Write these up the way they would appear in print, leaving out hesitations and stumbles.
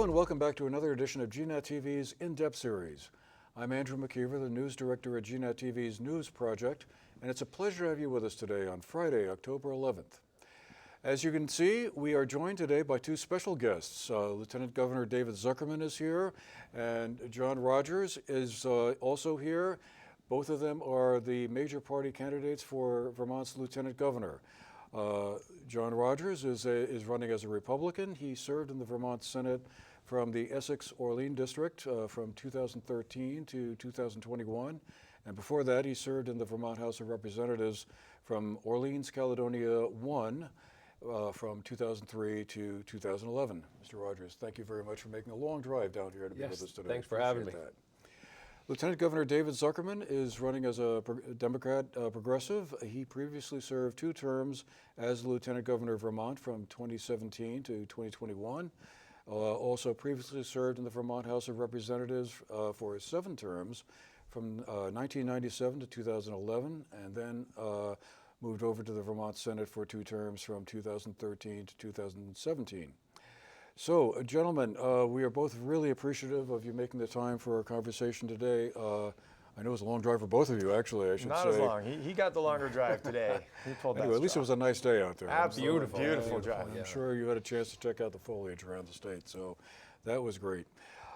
and welcome back to another edition of GNAT-TV's In-Depth series. I'm Andrew McKeever, the news director at GNAT-TV's News Project, and it's a pleasure to have you with us today on Friday, October 11th. As you can see, we are joined today by two special guests. Lieutenant Governor David Zuckerman is here, and John Rodgers is also here. Both of them are the major party candidates for Vermont's Lieutenant Governor. John Rodgers is running as a Republican. He served in the Vermont Senate from the Essex-Orleans district from 2013 to 2021. And before that, he served in the Vermont House of Representatives from Orleans, Caledonia 1 from 2003 to 2011. Mr. Rodgers, thank you very much for making a long drive down here to be with us today. Thanks for having me. Lieutenant Governor David Zuckerman is running as a Democrat progressive. He previously served 2 terms as Lieutenant Governor of Vermont from 2017 to 2021. Also previously served in the Vermont House of Representatives for 7 terms from 1997 to 2011, and then moved over to the Vermont Senate for 2 terms from 2013 to 2017. So, gentlemen, we are both really appreciative of you making the time for our conversation today. I know it was a long drive for both of you, actually, I should say. Not as long. He got the longer drive today. He pulled anyway, that at least it was a nice day out there. Absolutely. Beautiful drive. I'm sure you had a chance to check out the foliage around the state, so that was great.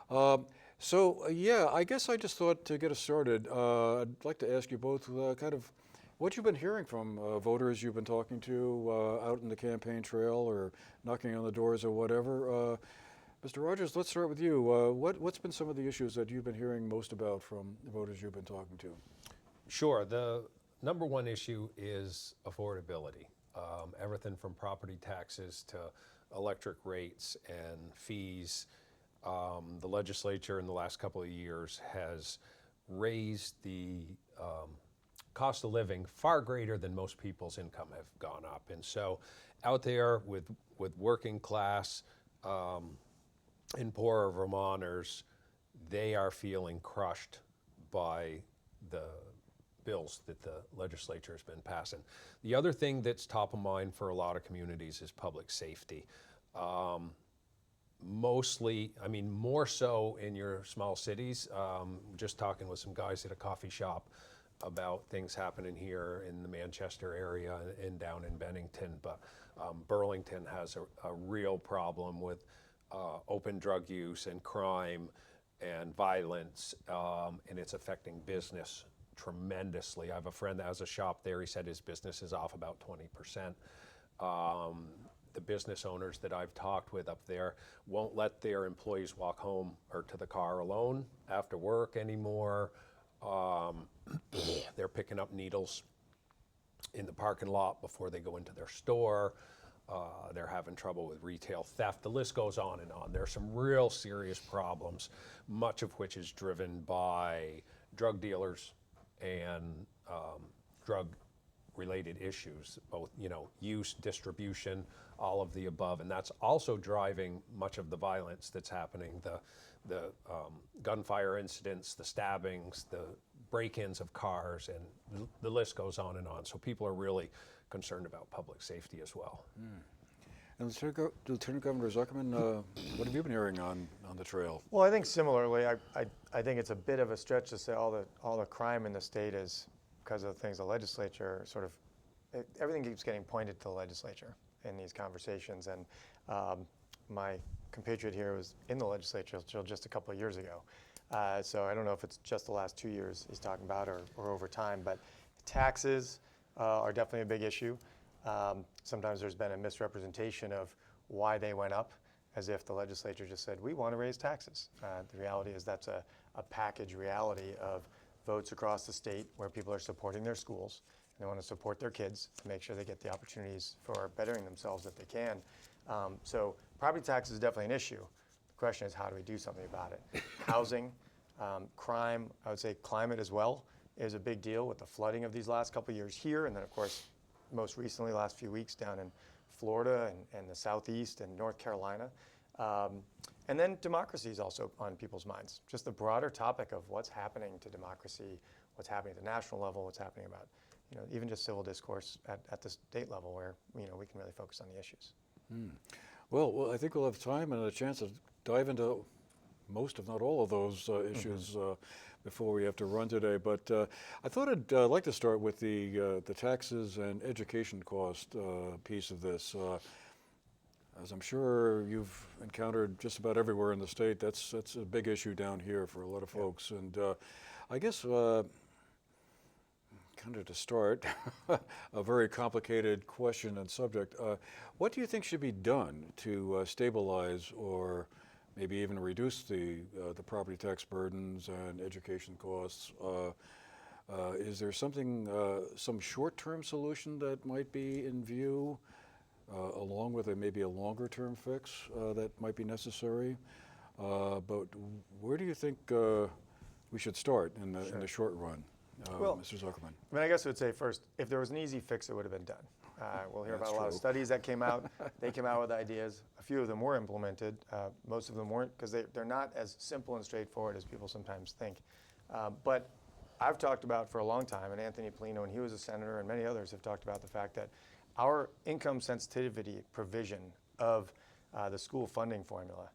Yeah, I guess I just thought to get us started, I'd like to ask you both kind of what you've been hearing from voters you've been talking to out in the campaign trail or knocking on the doors or whatever. Mr. Rodgers, let's start with you. What's been some of the issues that you've been hearing most about from the voters you've been talking to? Sure. The number one issue is affordability. Everything from property taxes to electric rates and fees. The legislature in the last couple of years has raised the cost of living far greater than most people's income have gone up. And so out there with working class and poorer Vermonters, they are feeling crushed by the bills that the legislature has been passing. The other thing that's top of mind for a lot of communities is public safety. Mostly, I mean, more so in your small cities. Just talking with some guys at a coffee shop about things happening here in the Manchester area and down in Bennington, but Burlington has a real problem with open drug use and crime and violence, and it's affecting business tremendously. I have a friend that has a shop there. He said his business is off about 20%. The business owners that I've talked with up there won't let their employees walk home or to the car alone after work anymore. They're picking up needles in the parking lot before they go into their store. They're having trouble with retail theft. The list goes on and on. There are some real serious problems, much of which is driven by drug dealers and drug-related issues, both use, distribution, all of the above, and that's also driving much of the violence that's happening. The gunfire incidents, the stabbings, the break-ins of cars, and the list goes on and on. So people are really concerned about public safety as well. And Lieutenant Governor Zuckerman, what have you been hearing on the trail? Well, I think similarly, I think it's a bit of a stretch to say all the crime in the state is because of things the legislature everything keeps getting pointed to the legislature in these conversations. And my compatriot here was in the legislature until just a couple of years ago. So I don't know if it's just the last 2 years he's talking about or over time, but taxes are definitely a big issue. Sometimes there's been a misrepresentation of why they went up, as if the legislature just said, we want to raise taxes. The reality is that's a package reality of votes across the state where people are supporting their schools. And they want to support their kids to make sure they get the opportunities for bettering themselves that they can. So property tax is definitely an issue. The question is, how do we do something about it? Housing, crime, I would say climate as well is a big deal with the flooding of these last couple of years here, and then of course most recently last few weeks down in Florida and the Southeast and North Carolina. And then democracy is also on people's minds. Just the broader topic of what's happening to democracy, what's happening at the national level, what's happening about, even just civil discourse at the state level where, we can really focus on the issues. Well, I think we'll have time and a chance to dive into most, if not all, of those issues before we have to run today. But I thought I'd like to start with the taxes and education cost piece of this. As I'm sure you've encountered just about everywhere in the state, that's a big issue down here for a lot of folks. And I guess kind of to start, a very complicated question and subject. What do you think should be done to stabilize or maybe even reduce the property tax burdens and education costs? Is there something, some short-term solution that might be in view, along with maybe a longer-term fix that might be necessary? But where do you think we should start in the short run, Well, Mr. Zuckerman? I mean, I guess I would say first, if there was an easy fix, it would have been done. We'll hear That's about a lot of true. studies that came out. They came out with ideas. A few of them were implemented. Most of them weren't, because they're not as simple and straightforward as people sometimes think. But I've talked about for a long time, and Anthony Polino, when he was a senator, and many others have talked about the fact that our income sensitivity provision of the school funding formula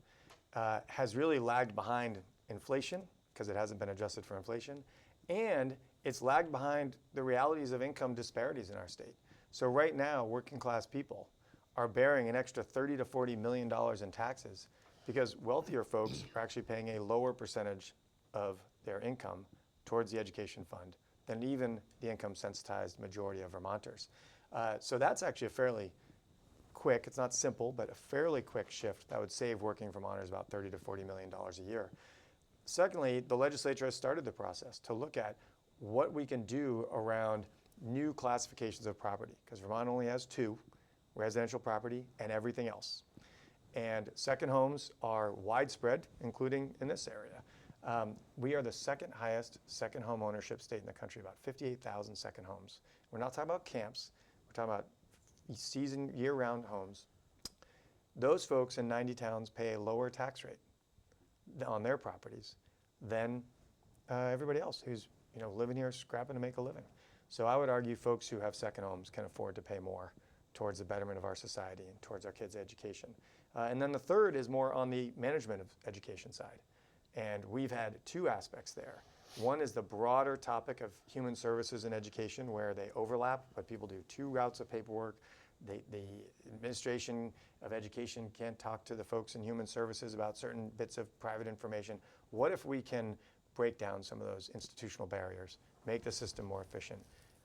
has really lagged behind inflation, because it hasn't been adjusted for inflation, and it's lagged behind the realities of income disparities in our state. So right now, working class people are bearing an extra $30 to $40 million in taxes because wealthier folks are actually paying a lower percentage of their income towards the education fund than even the income sensitized majority of Vermonters. So that's actually a fairly quick, it's not simple, but a fairly quick shift that would save working Vermonters about $30 to $40 million a year. Secondly, the legislature has started the process to look at what we can do around new classifications of property, because Vermont only has two, residential property and everything else. And second homes are widespread, including in this area. We are the second highest second home ownership state in the country, about 58,000 second homes. We're not talking about camps, we're talking about season, year-round homes. Those folks in 90 towns pay a lower tax rate on their properties than everybody else who's living here scrapping to make a living. So I would argue folks who have second homes can afford to pay more towards the betterment of our society and towards our kids' education. And then the third is more on the management of education side. And we've had two aspects there. One is the broader topic of human services and education, where they overlap, but people do two routes of paperwork. The administration of education can't talk to the folks in human services about certain bits of private information. What if we can break down some of those institutional barriers, make the system more efficient,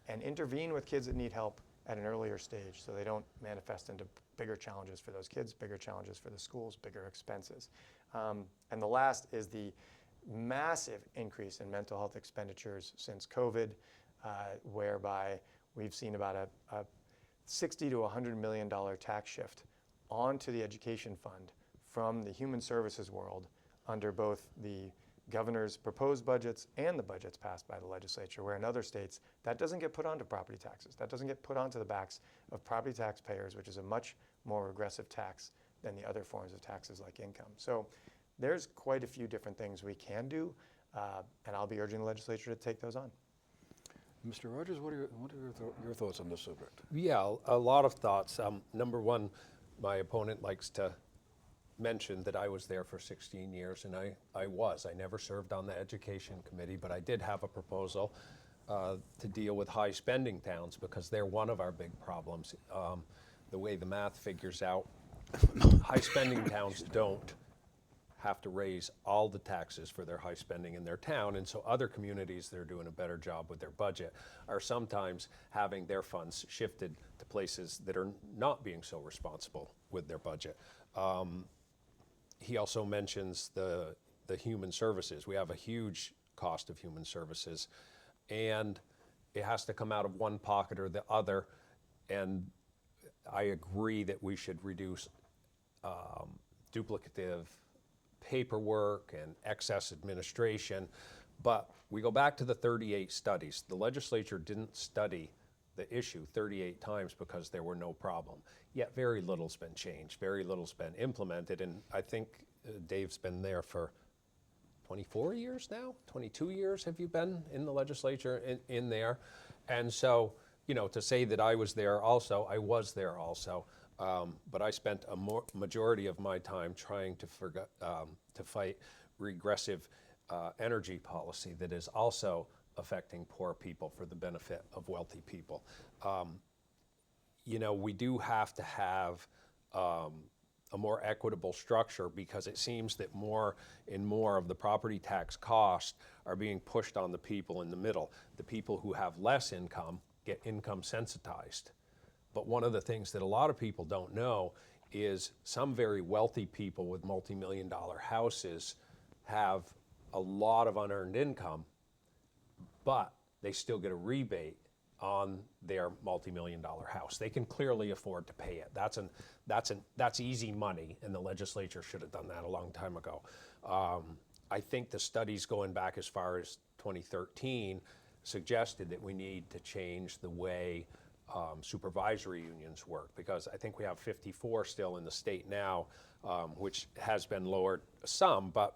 and intervene with kids that need help at an earlier stage so they don't manifest into bigger challenges for those kids, bigger challenges for the schools, bigger expenses. And the last is the massive increase in mental health expenditures since COVID, whereby we've seen about a $60 to $100 million tax shift onto the education fund from the human services world under both the governor's proposed budgets and the budgets passed by the legislature, where in other states that doesn't get put onto property taxes. That doesn't get put onto the backs of property taxpayers, which is a much more regressive tax than the other forms of taxes like income. So there's quite a few different things we can do, and I'll be urging the legislature to take those on. Mr. Rodgers, what are your thoughts on this subject? Yeah, a lot of thoughts. Number one, my opponent likes to mention that I was there for 16 years, and I never served on the education committee, but I did have a proposal to deal with high spending towns, because they're one of our big problems. The way the math figures out, high spending towns don't have to raise all the taxes for their high spending in their town, and so other communities that are doing a better job with their budget are sometimes having their funds shifted to places that are not being so responsible with their budget. He also mentions the human services. We have a huge cost of human services, and it has to come out of one pocket or the other, and I agree that we should reduce duplicative paperwork and excess administration, but we go back to the 38 studies. The legislature didn't study the issue 38 times because there were no problem. Yet very little's been changed, very little's been implemented, and I think Dave's been there for 24 years now, 22 years have you been in the legislature in there? And so, to say that I was there also, I was there also. but I spent a majority of my time trying to fight regressive energy policy that is also affecting poor people for the benefit of wealthy people. We do have to have a more equitable structure, because it seems that more and more of the property tax costs are being pushed on the people in the middle. The people who have less income get income sensitized. But one of the things that a lot of people don't know is some very wealthy people with multi-million-dollar houses have a lot of unearned income, but they still get a rebate on their multi-million-dollar house. They can clearly afford to pay it. That's easy money, and the legislature should have done that a long time ago. I think the studies going back as far as 2013 suggested that we need to change the way supervisory unions work, because I think we have 54 still in the state now, which has been lowered some, but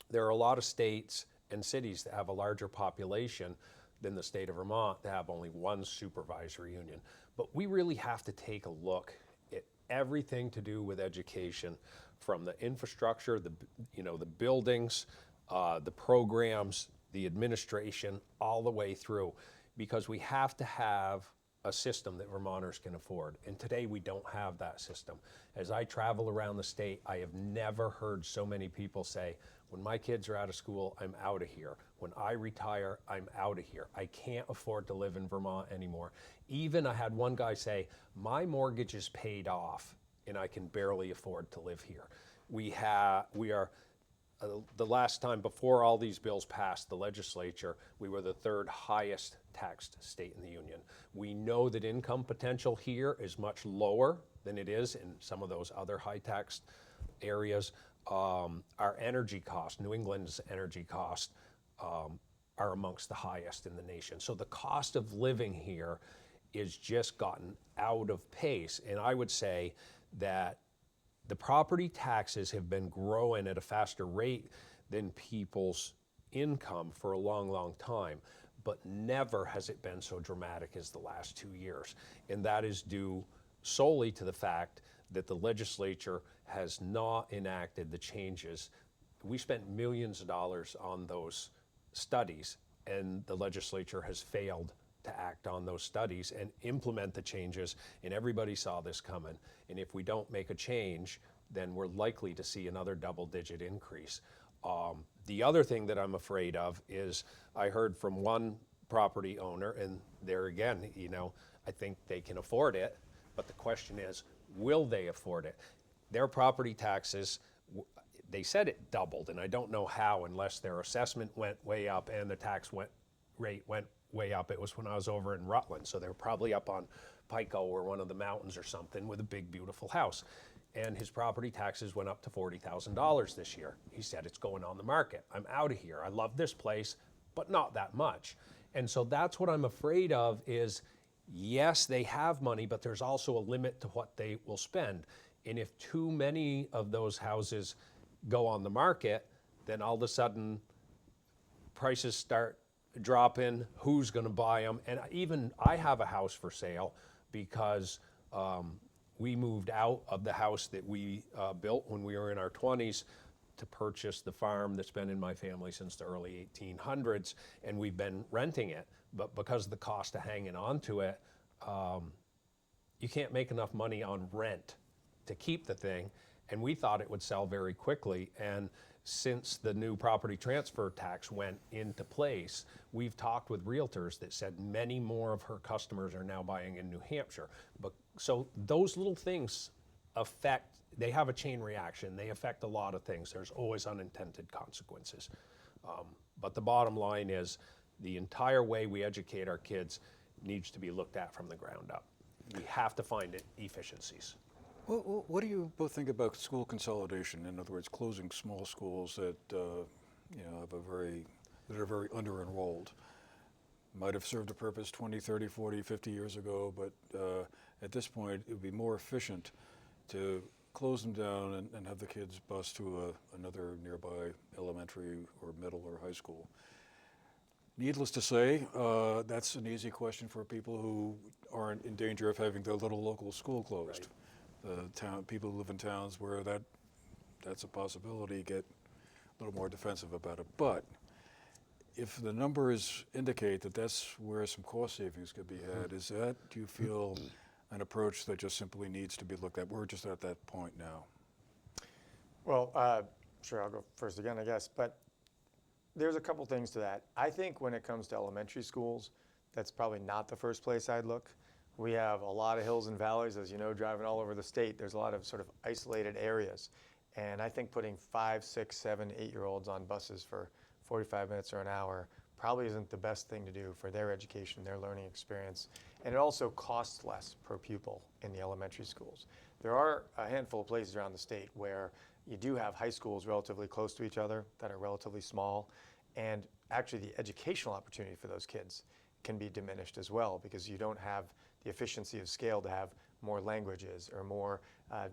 there are a lot of states and cities that have a larger population than the state of Vermont to have only one supervisory union. But we really have to take a look at everything to do with education, from the infrastructure, the buildings, the programs, the administration, all the way through, because we have to have a system that Vermonters can afford. And today we don't have that system. As I travel around the state, I have never heard so many people say, when my kids are out of school, I'm out of here. When I retire, I'm out of here. I can't afford to live in Vermont anymore. Even I had one guy say, my mortgage is paid off and I can barely afford to live here. We are, the last time before all these bills passed the legislature, we were the third highest taxed state in the union. We know that income potential here is much lower than it is in some of those other high taxed areas. Our energy costs, New England's energy costs, are amongst the highest in the nation. So the cost of living here is just gotten out of pace. And I would say that the property taxes have been growing at a faster rate than people's income for a long, long time. But never has it been so dramatic as the last 2 years. And that is due solely to the fact that the legislature has not enacted the changes. We spent millions of dollars on those studies, and the legislature has failed to act on those studies and implement the changes, and everybody saw this coming. And if we don't make a change, then we're likely to see another double-digit increase. The other thing that I'm afraid of is I heard from one property owner, and there again, I think they can afford it, but the question is, will they afford it? Their property taxes, they said it doubled, and I don't know how, unless their assessment went way up and the tax rate went way up. It was when I was over in Rutland, so they were probably up on Pico or one of the mountains or something with a big, beautiful house. And his property taxes went up to $40,000 this year. He said, it's going on the market. I'm out of here. I love this place, but not that much. And so that's what I'm afraid of is, yes, they have money, but there's also a limit to what they will spend. And if too many of those houses go on the market, then all of a sudden prices start dropping. Who's going to buy them? And even I have a house for sale because we moved out of the house that we built when we were in our 20s to purchase the farm that's been in my family since the early 1800s, and we've been renting it. But because of the cost of hanging on to it, you can't make enough money on rent to keep the thing, and we thought it would sell very quickly. And since the new property transfer tax went into place, we've talked with realtors that said many more of her customers are now buying in New Hampshire. But so those little things they have a chain reaction. They affect a lot of things. There's always unintended consequences. But the bottom line is the entire way we educate our kids needs to be looked at from the ground up. We have to find efficiencies. Well, what do you both think about school consolidation? In other words, closing small schools that that are very under-enrolled. Might have served a purpose 20, 30, 40, 50 years ago, but at this point it would be more efficient to close them down and have the kids bus to another nearby elementary or middle or high school. Needless to say, that's an easy question for people who aren't in danger of having their little local school closed. People who live in towns where that's a possibility get a little more defensive about it. But if the numbers indicate that that's where some cost savings could be had, do you feel an approach that just simply needs to be looked at? We're just at that point now. Well, sure, I'll go first again, I guess. But there's a couple things to that. I think when it comes to elementary schools, that's probably not the first place I'd look. We have a lot of hills and valleys, as you know, driving all over the state. There's a lot of sort of isolated areas. And I think putting 5, 6, 7, 8-year-olds on buses for 45 minutes or an hour probably isn't the best thing to do for their education, their learning experience. And it also costs less per pupil in the elementary schools. There are a handful of places around the state where you do have high schools relatively close to each other that are relatively small. And actually the educational opportunity for those kids can be diminished as well, because you don't have the efficiency of scale to have more languages or more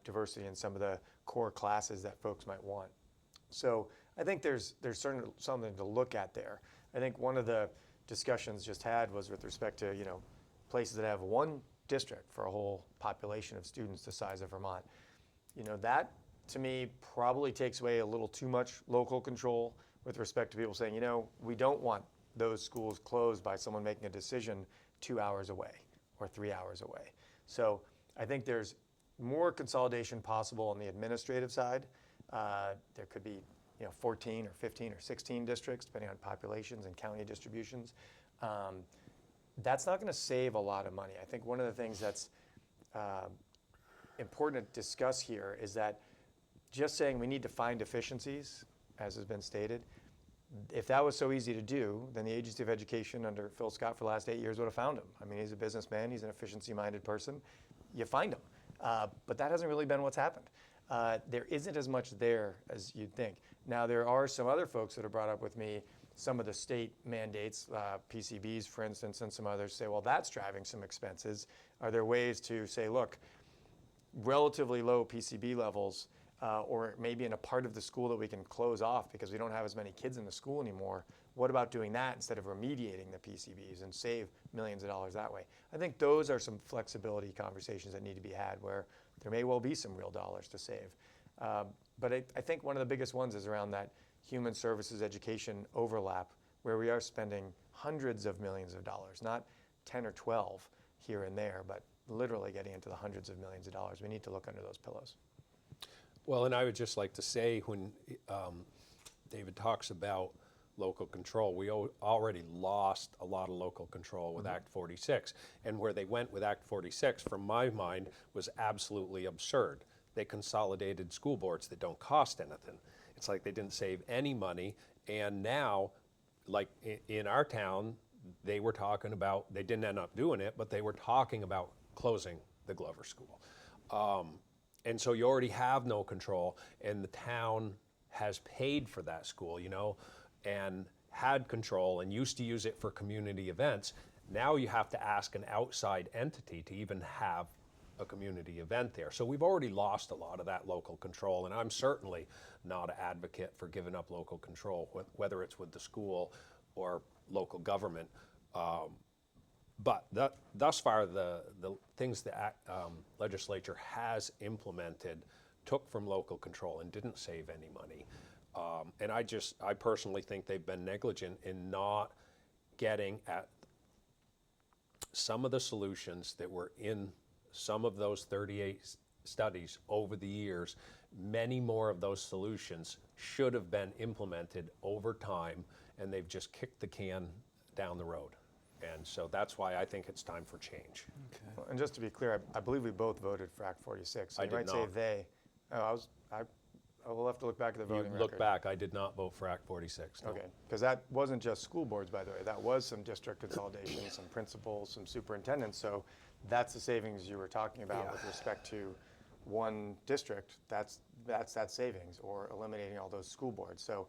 diversity in some of the core classes that folks might want. So I think there's certainly something to look at there. I think one of the discussions just had was with respect to, you know, places that have one district for a whole population of students the size of Vermont. You know, that to me probably takes away a little too much local control with respect to people saying, you know, we don't want those schools closed by someone making a decision 2 hours away or 3 hours away. So I think there's more consolidation possible on the administrative side. There could be, you know, 14 or 15 or 16 districts, depending on populations and county distributions. That's not going to save a lot of money. I think one of the things that's important to discuss here is that just saying we need to find efficiencies, as has been stated, if that was so easy to do, then the Agency of Education under Phil Scott for the last 8 years would have found him. I mean, he's a businessman, he's an efficiency-minded person. You find him. But that hasn't really been what's happened. There isn't as much there as you'd think. Now, there are some other folks that have brought up with me some of the state mandates, PCBs, for instance, and some others say, well, that's driving some expenses. Are there ways to say, look, relatively low PCB levels, or maybe in a part of the school that we can close off because we don't have as many kids in the school anymore? What about doing that instead of remediating the PCBs and save millions of dollars that way? I think those are some flexibility conversations that need to be had where there may well be some real dollars to save. But I think one of the biggest ones is around that human services education overlap, where we are spending hundreds of millions of dollars, not 10 or 12 here and there, but literally getting into the hundreds of millions of dollars. We need to look under those pillows. Well, and I would just like to say, when David talks about local control, we already lost a lot of local control with Act 46. And where they went with Act 46, from my mind, was absolutely absurd. They consolidated school boards that don't cost anything. It's like they didn't save any money. And now, like in our town, they were talking about, they didn't end up doing it, but they were talking about closing the Glover School. And so you already have no control, and the town has paid for that school, you know, and had control and used to use it for community events. Now you have to ask an outside entity to even have a community event there. So we've already lost a lot of that local control, and I'm certainly not an advocate for giving up local control, whether it's with the school or local government. But thus far, the things the legislature has implemented took from local control and didn't save any money. And I personally think they've been negligent in not getting at some of the solutions that were in some of those 38 studies over the years. Many more of those solutions should have been implemented over time, and they've just kicked the can down the road. And so that's why I think it's time for change. Okay. Well, and just to be clear, I believe we both voted for Act 46. So I you did might say not. they. Oh, I will have to look back at the voting You record. look back, I did not vote for Act 46. No. Okay, because that wasn't just school boards, by the way. That was some district consolidation, some principals, some superintendents. So that's the savings you were talking about with respect to one district. That's that savings, or eliminating all those school boards. So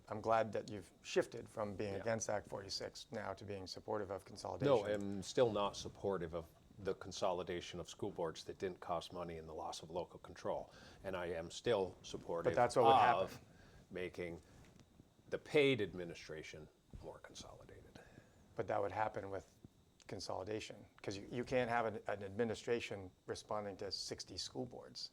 I'm glad that you've shifted from being against Act 46 now to being supportive of consolidation. No, I'm still not supportive of the consolidation of school boards that didn't cost money and the loss of local control. And I am still supportive But that's what would happen. of making the paid administration more consolidated. But that would happen with consolidation, because you can't have an administration responding to 60 school boards.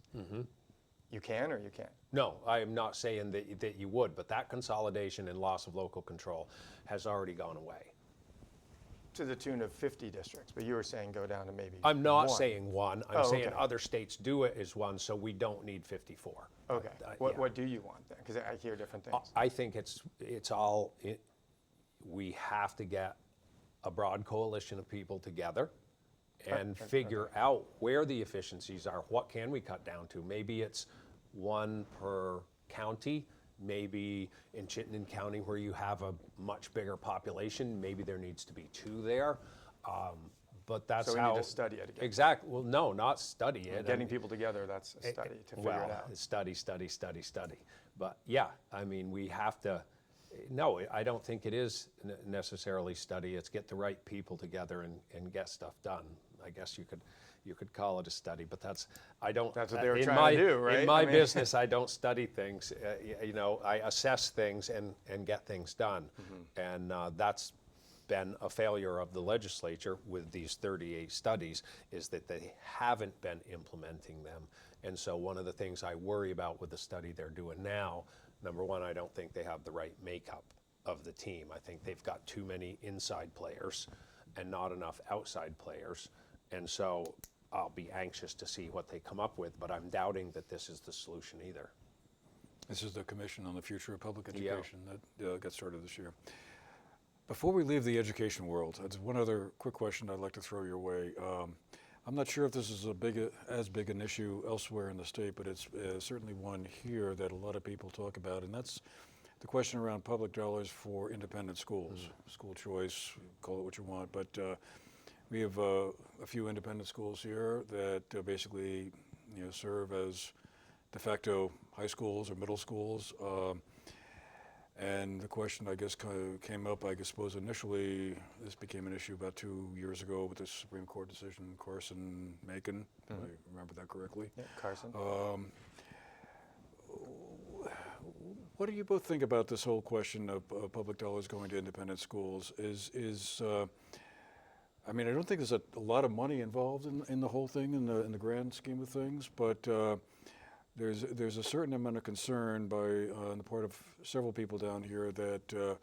You can or you can't? No, I am not saying that you would, but that consolidation and loss of local control has already gone away. To the tune of 50 districts, but you were saying go down to maybe I'm not one. saying one, I'm Oh, saying okay. other states do it as one, so we don't need 54. Okay, Yeah. what do you want then? Because I hear different things. I think we have to get a broad coalition of people together and figure out where the efficiencies are. What can we cut down to? Maybe it's one per county. Maybe in Chittenden County, where you have a much bigger population, maybe there needs to be 2 there. But that's So we how. need to study it again. Exactly. Well, no, not study it. Getting people together, that's a study to figure it out. Study. But yeah, I mean, we have to. No, I don't think it is necessarily study. It's get the right people together and get stuff done. I guess you could call it a study, but that's That's what they were in trying to do, right? In my I mean- business, I don't study things. I assess things and get things done, and that's been a failure of the legislature with these 38 studies, is that they haven't been implementing them. And so one of the things I worry about with the study they're doing now, number one, I don't think they have the right makeup of the team. I think they've got too many inside players and not enough outside players. And so I'll be anxious to see what they come up with, but I'm doubting that this is the solution either. This is the Commission on the Future of Public Yeah. Education that got started this year. Before we leave the education world, there's one other quick question I'd like to throw your way. I'm not sure if this is as big an issue elsewhere in the state, but it's certainly one here that a lot of people talk about, and that's the question around public dollars for independent schools. School choice, call it what you want, but we have a few independent schools here that basically serve as de facto high schools or middle schools. And the question, I guess, kind of came up, I suppose, initially, this became an issue about 2 years ago with the Supreme Court decision, Carson-Macon, if I remember that correctly. Yeah, Carson. What do you both think about this whole question of public dollars going to independent schools? I mean, I don't think there's a lot of money involved in the whole thing, in the grand scheme of things, but there's a certain amount of concern on the part of several people down here that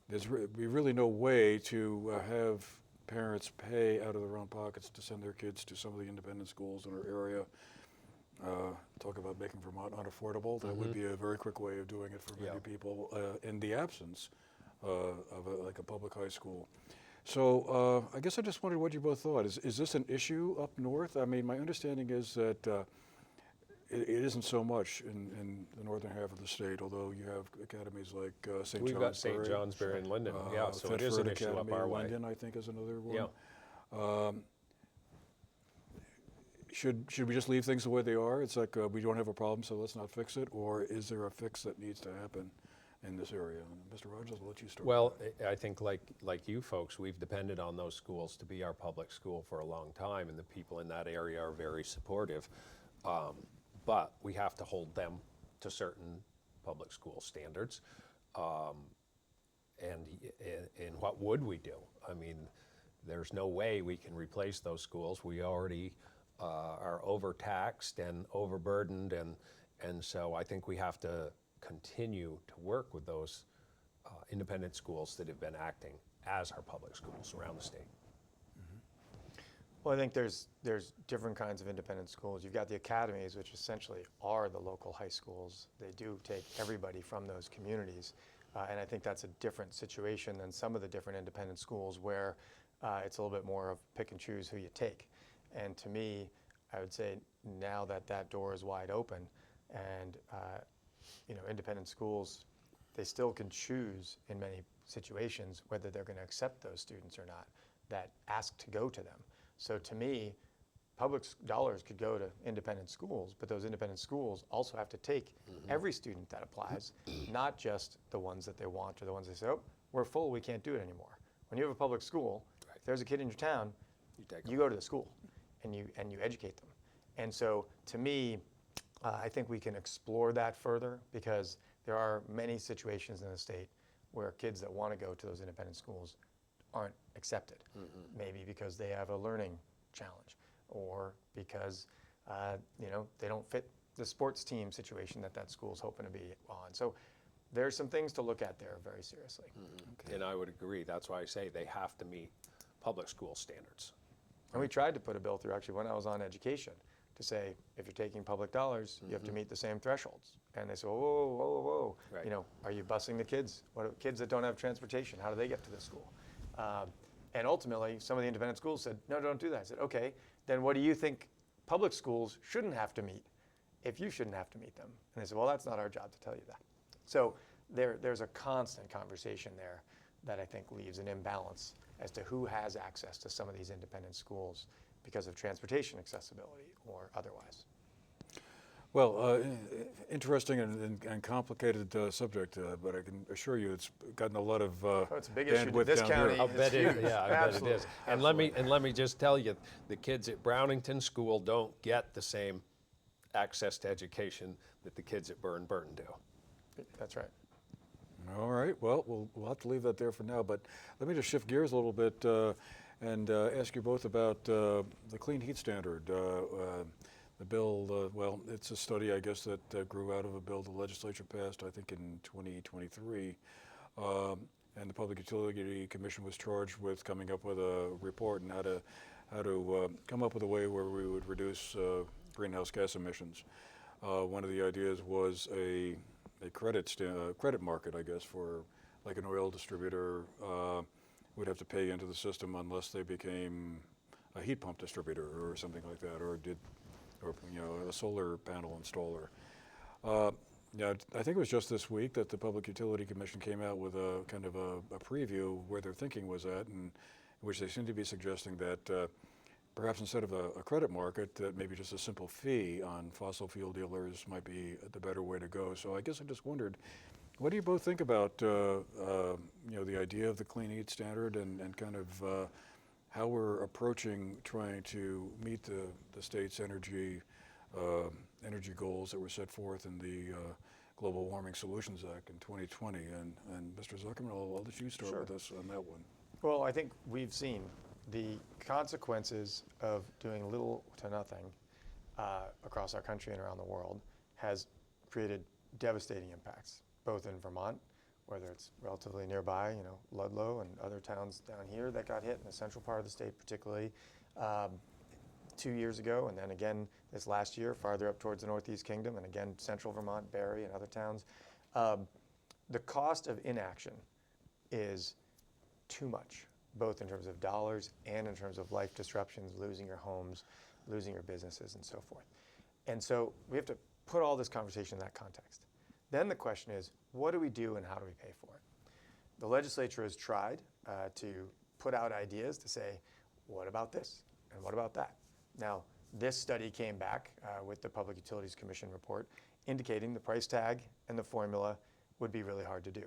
there's really no way to have parents pay out of their own pockets to send their kids to some of the independent schools in our area. Talk about making Vermont unaffordable. That would be a very quick way of doing it for many people in the absence of a public high school. So I guess I just wondered what you both thought. Is this an issue up north? I mean, my understanding is that it isn't so much in the northern half of the state, although you have academies like St. Johnsbury. We've got St. Johnsbury and Linden, so it is an issue up our way. Linden, I think, is another one. Yeah. Should we just leave things the way they are? It's like we don't have a problem, so let's not fix it, or is there a fix that needs to happen in this area? Mr. Rodgers, I'll let you start. Well, I think like you folks, we've depended on those schools to be our public school for a long time, and the people in that area are very supportive. But we have to hold them to certain public school standards. And what would we do? I mean, there's no way we can replace those schools. We already are overtaxed and overburdened, and so I think we have to continue to work with those independent schools that have been acting as our public schools around the state. Well, I think there's different kinds of independent schools. You've got the academies, which essentially are the local high schools. They do take everybody from those communities. And I think that's a different situation than some of the different independent schools where it's a little bit more of pick and choose who you take. And to me, I would say now that that door is wide open and independent schools, they still can choose in many situations whether they're going to accept those students or not that ask to go to them. So to me, public dollars could go to independent schools, but those independent schools also have to take every student that applies, not just the ones that they want or the ones they say, oh, we're full, we can't do it anymore. When you have a public school, if there's a kid in your town, you go to the school and you educate them. And so to me, I think we can explore that further because there are many situations in the state where kids that want to go to those independent schools aren't accepted. Maybe because they have a learning challenge, or because they don't fit the sports team situation that school's hoping to be on. So there's some things to look at there very seriously. And I would agree. That's why I say they have to meet public school standards. And we tried to put a bill through, actually, when I was on education, to say, if you're taking public dollars, you have to meet the same thresholds. And they said, whoa, whoa, whoa, whoa. Right. Are you busing the kids? Kids that don't have transportation, how do they get to the school? And ultimately, some of the independent schools said, no, don't do that. I said, okay, then what do you think public schools shouldn't have to meet if you shouldn't have to meet them? And they said, well, that's not our job to tell you that. So there's a constant conversation there that I think leaves an imbalance as to who has access to some of these independent schools because of transportation accessibility or otherwise. Well, interesting and complicated subject, but I can assure you it's gotten a lot of It's a big issue to bandwidth this down county. here. I bet it, yeah, I bet it Absolutely, is. And let me just tell you, the kids at Brownington School don't get the same access to education that the kids at Burton do. That's right. All right. Well, we'll have to leave that there for now. But let me just shift gears a little bit and ask you both about the clean heat standard. The bill, well, it's a study, I guess, that grew out of a bill the legislature passed, I think, in 2023. And the Public Utility Commission was charged with coming up with a report on how to come up with a way where we would reduce greenhouse gas emissions. One of the ideas was a credit market, I guess, for like an oil distributor would have to pay into the system unless they became a heat pump distributor or something like that, or a solar panel installer. Yeah, I think it was just this week that the Public Utility Commission came out with a kind of a preview where their thinking was at, and in which they seem to be suggesting that perhaps instead of a credit market, that maybe just a simple fee on fossil fuel dealers might be the better way to go. So I guess I just wondered, what do you both think about the idea of the clean heat standard and kind of how we're approaching trying to meet the state's energy goals that were set forth in the Global Warming Solutions Act in 2020? And Mr. Zuckerman, I'll let you start with us on that one. Well, I think we've seen the consequences of doing little to nothing across our country and around the world has created devastating impacts, both in Vermont, whether it's relatively nearby, Ludlow and other towns down here that got hit in the central part of the state particularly 2 years ago, and then again this last year farther up towards the Northeast Kingdom, and again central Vermont, Barrie and other towns. The cost of inaction is too much, both in terms of dollars and in terms of life disruptions, losing your homes, losing your businesses, and so forth. And so we have to put all this conversation in that context. Then the question is, what do we do and how do we pay for it? The legislature has tried to put out ideas to say, what about this and what about that? Now, this study came back with the Public Utilities Commission report indicating the price tag and the formula would be really hard to do.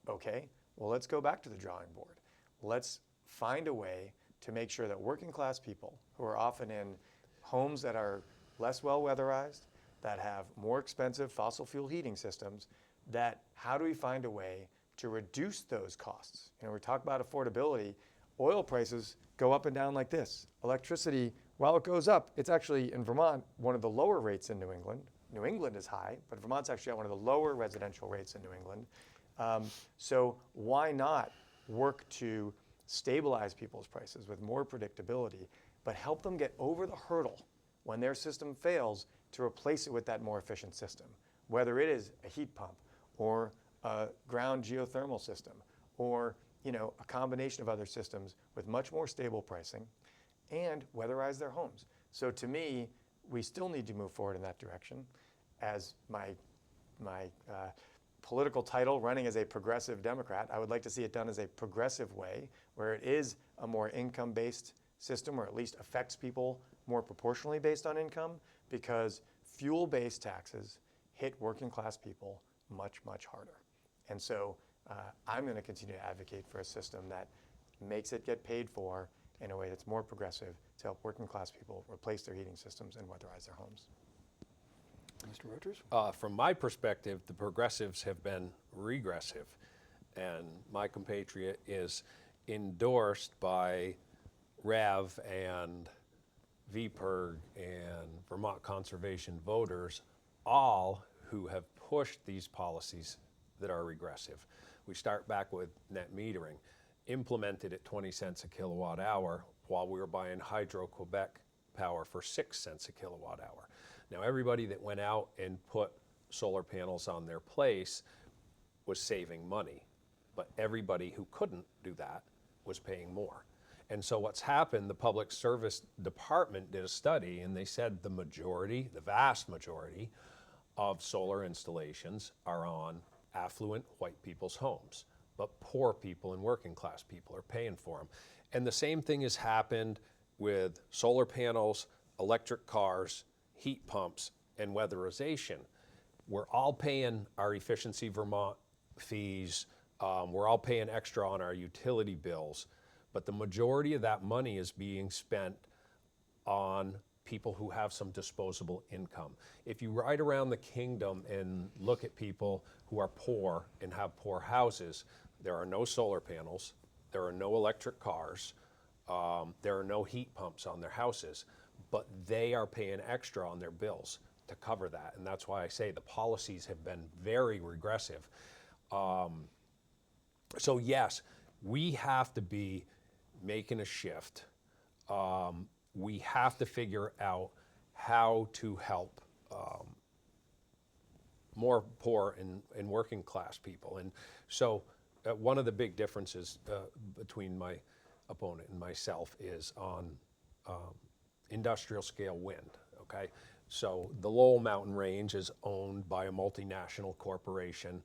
Okay, well, let's go back to the drawing board. Let's find a way to make sure that working class people who are often in homes that are less well weatherized, that have more expensive fossil fuel heating systems, that how do we find a way to reduce those costs? We talk about affordability. Oil prices go up and down like this. Electricity, while it goes up, it's actually in Vermont one of the lower rates in New England. New England is high, but Vermont's actually at one of the lower residential rates in New England. So why not work to stabilize people's prices with more predictability, but help them get over the hurdle when their system fails to replace it with that more efficient system, whether it is a heat pump or a ground geothermal system or a combination of other systems with much more stable pricing, and weatherize their homes. So to me, we still need to move forward in that direction. As my political title, running as a progressive Democrat, I would like to see it done as a progressive way, where it is a more income-based system, or at least affects people more proportionally based on income, because fuel-based taxes hit working class people much, much harder. And so I'm going to continue to advocate for a system that makes it get paid for in a way that's more progressive to help working class people replace their heating systems and weatherize their homes. Mr. Rodgers? From my perspective, the progressives have been regressive. and my compatriot is endorsed by REV and VPIRG and Vermont conservation voters, all who have pushed these policies that are regressive. We start back with net metering, implemented at 20 cents a kilowatt hour while we were buying Hydro-Quebec power for 6 cents a kilowatt hour. Now everybody that went out and put solar panels on their place was saving money, but everybody who couldn't do that was paying more. And so what's happened, the Public Service Department did a study and they said the majority, the vast majority of solar installations are on affluent white people's homes, but poor people and working class people are paying for them. And the same thing has happened with solar panels, electric cars, heat pumps, and weatherization. We're all paying our Efficiency Vermont fees, we're all paying extra on our utility bills, but the majority of that money is being spent on people who have some disposable income. If you ride around the kingdom and look at people who are poor and have poor houses, there are no solar panels, there are no electric cars, there are no heat pumps on their houses, but they are paying extra on their bills to cover that. And that's why I say the policies have been very regressive. So yes, we have to be making a shift. We have to figure out how to help more poor and working class people. And so one of the big differences between my opponent and myself is on industrial scale wind, okay? So the Lowell Mountain Range is owned by a multinational corporation.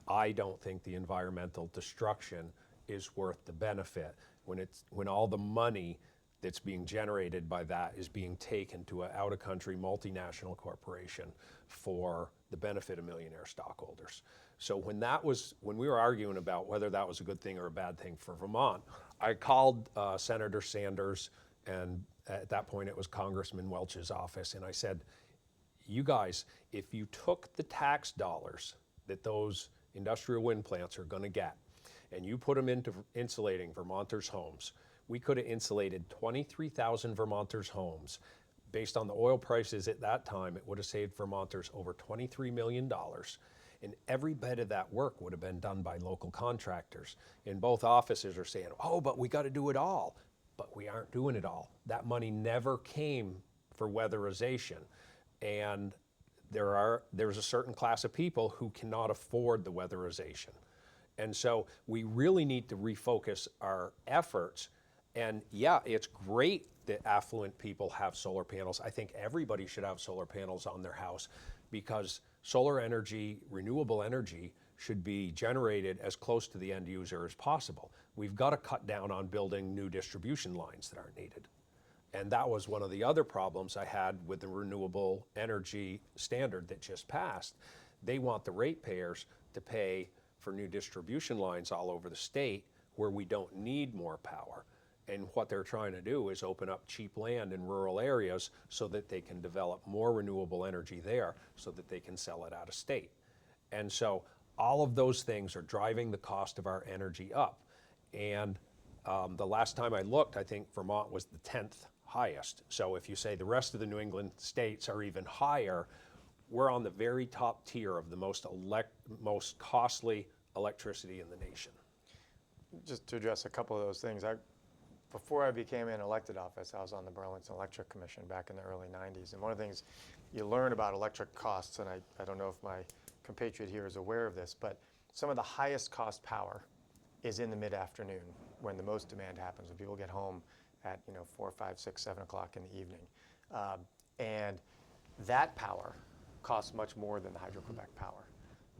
I don't think the environmental destruction is worth the benefit when all the money that's being generated by that is being taken to an out-of-country multinational corporation for the benefit of millionaire stockholders. So when we were arguing about whether that was a good thing or a bad thing for Vermont, I called Senator Sanders, and at that point it was Congressman Welch's office, and I said, you guys, if you took the tax dollars that those industrial wind plants are gonna get, and you put them into insulating Vermonters' homes, we could have insulated 23,000 Vermonters' homes. Based on the oil prices at that time, it would have saved Vermonters over $23 million. And every bit of that work would have been done by local contractors. And both offices are saying, oh, but we got to do it all. But we aren't doing it all. That money never came for weatherization. And there's a certain class of people who cannot afford the weatherization. And so we really need to refocus our efforts. And yeah, it's great that affluent people have solar panels. I think everybody should have solar panels on their house because solar energy, renewable energy, should be generated as close to the end user as possible. We've got to cut down on building new distribution lines that aren't needed. And that was one of the other problems I had with the renewable energy standard that just passed. They want the ratepayers to pay for new distribution lines all over the state where we don't need more power. And what they're trying to do is open up cheap land in rural areas so that they can develop more renewable energy there so that they can sell it out of state. And so all of those things are driving the cost of our energy up. And the last time I looked, I think Vermont was the 10th highest. So if you say the rest of the New England states are even higher, we're on the very top tier of the most costly electricity in the nation. Just to address a couple of those things, before I became in elected office, I was on the Burlington Electric Commission back in the early 90s. And one of the things you learn about electric costs, and I don't know if my compatriot here is aware of this, but some of the highest cost power is in the mid-afternoon when the most demand happens, when people get home at 4, 5, 6, 7 o'clock in the evening. And that power costs much more than the Hydro-Quebec power.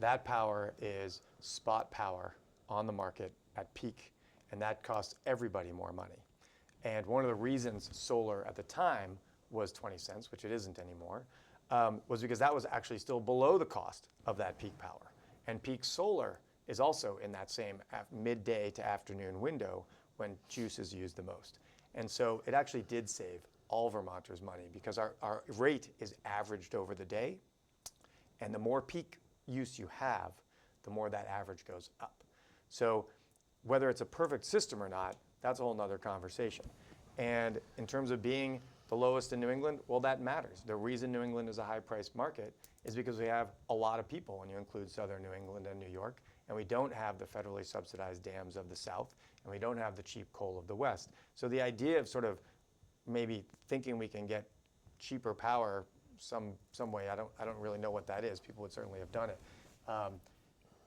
That power is spot power on the market at peak, and that costs everybody more money. And one of the reasons solar at the time was 20 cents, which it isn't anymore, was because that was actually still below the cost of that peak power. And peak solar is also in that same midday to afternoon window when juice is used the most. And so it actually did save all Vermonters money because our rate is averaged over the day. And the more peak use you have, the more that average goes up. So whether it's a perfect system or not, that's a whole nother conversation. And in terms of being the lowest in New England, well, that matters. The reason New England is a high-priced market is because we have a lot of people when you include southern New England and New York, and we don't have the federally subsidized dams of the South, and we don't have the cheap coal of the West. So the idea of sort of maybe thinking we can get cheaper power some way, I don't really know what that is. People would certainly have done it.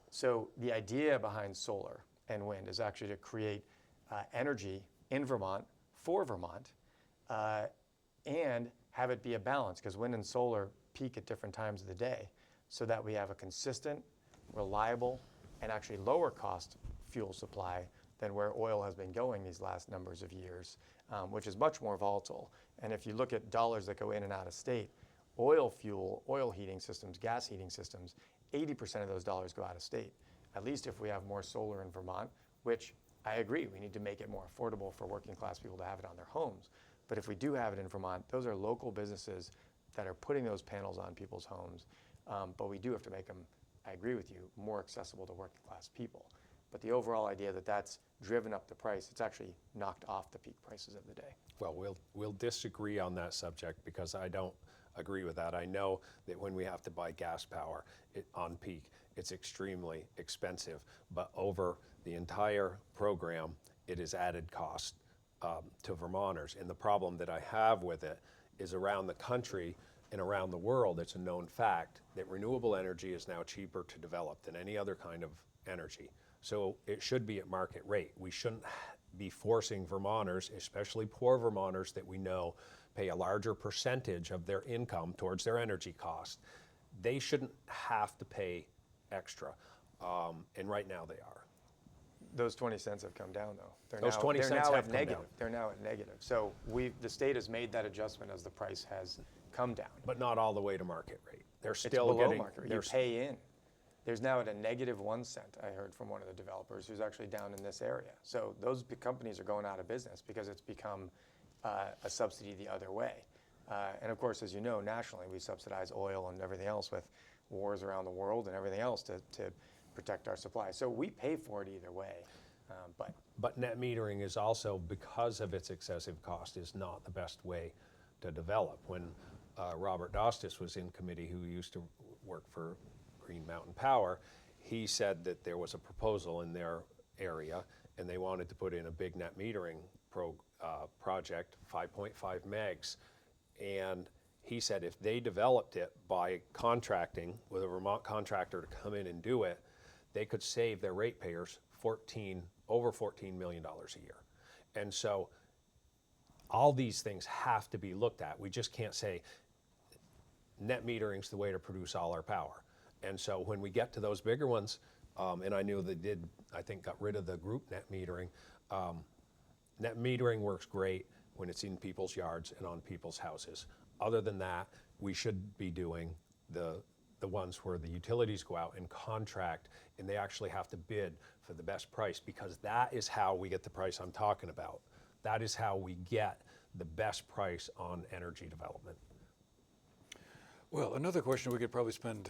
So the idea behind solar and wind is actually to create energy in Vermont for Vermont and have it be a balance, because wind and solar peak at different times of the day, so that we have a consistent, reliable, and actually lower cost fuel supply than where oil has been going these last numbers of years, which is much more volatile. And if you look at dollars that go in and out of state, oil fuel, oil heating systems, gas heating systems, 80% of those dollars go out of state. At least if we have more solar in Vermont, which I agree, we need to make it more affordable for working class people to have it on their homes. But if we do have it in Vermont, those are local businesses that are putting those panels on people's homes. But we do have to make them, I agree with you, more accessible to working class people. But the overall idea that that's driven up the price, it's actually knocked off the peak prices of the day. Well, we'll disagree on that subject because I don't agree with that. I know that when we have to buy gas power on peak, it's extremely expensive. But over the entire program, it is added cost to Vermonters. And the problem that I have with it is around the country and around the world, it's a known fact that renewable energy is now cheaper to develop than any other kind of energy. So it should be at market rate. We shouldn't be forcing Vermonters, especially poor Vermonters that we know pay a larger percentage of their income towards their energy cost. They shouldn't have to pay extra, and right now they are. Those 20 cents have come down, though. Those 20 cents have come down. They're now at negative. So the state has made that adjustment as the price has come down. But not all the way to market rate. They're It's still below getting. market rate. You pay in. There's now at a negative 1 cent, I heard from one of the developers who's actually down in this area. So those big companies are going out of business because it's become a subsidy the other way. And of course, as you know, nationally, we subsidize oil and everything else with wars around the world and everything else to protect our supply. So we pay for it either way. But net metering is also, because of its excessive cost, is not the best way to develop. When Robert Dostis was in committee, who used to work for Green Mountain Power, he said that there was a proposal in their area and they wanted to put in a big net metering project, 5.5 megs. And he said if they developed it by contracting with a Vermont contractor to come in and do it, they could save their ratepayers over $14 million a year. And so all these things have to be looked at. We just can't say net metering's the way to produce all our power. And so when we get to those bigger ones, and I knew they did, I think, got rid of the group net metering. Net metering works great when it's in people's yards and on people's houses. Other than that, we should be doing the ones where the utilities go out and contract, and they actually have to bid for the best price, because that is how we get the price I'm talking about. That is how we get the best price on energy development. Well, another question we could probably spend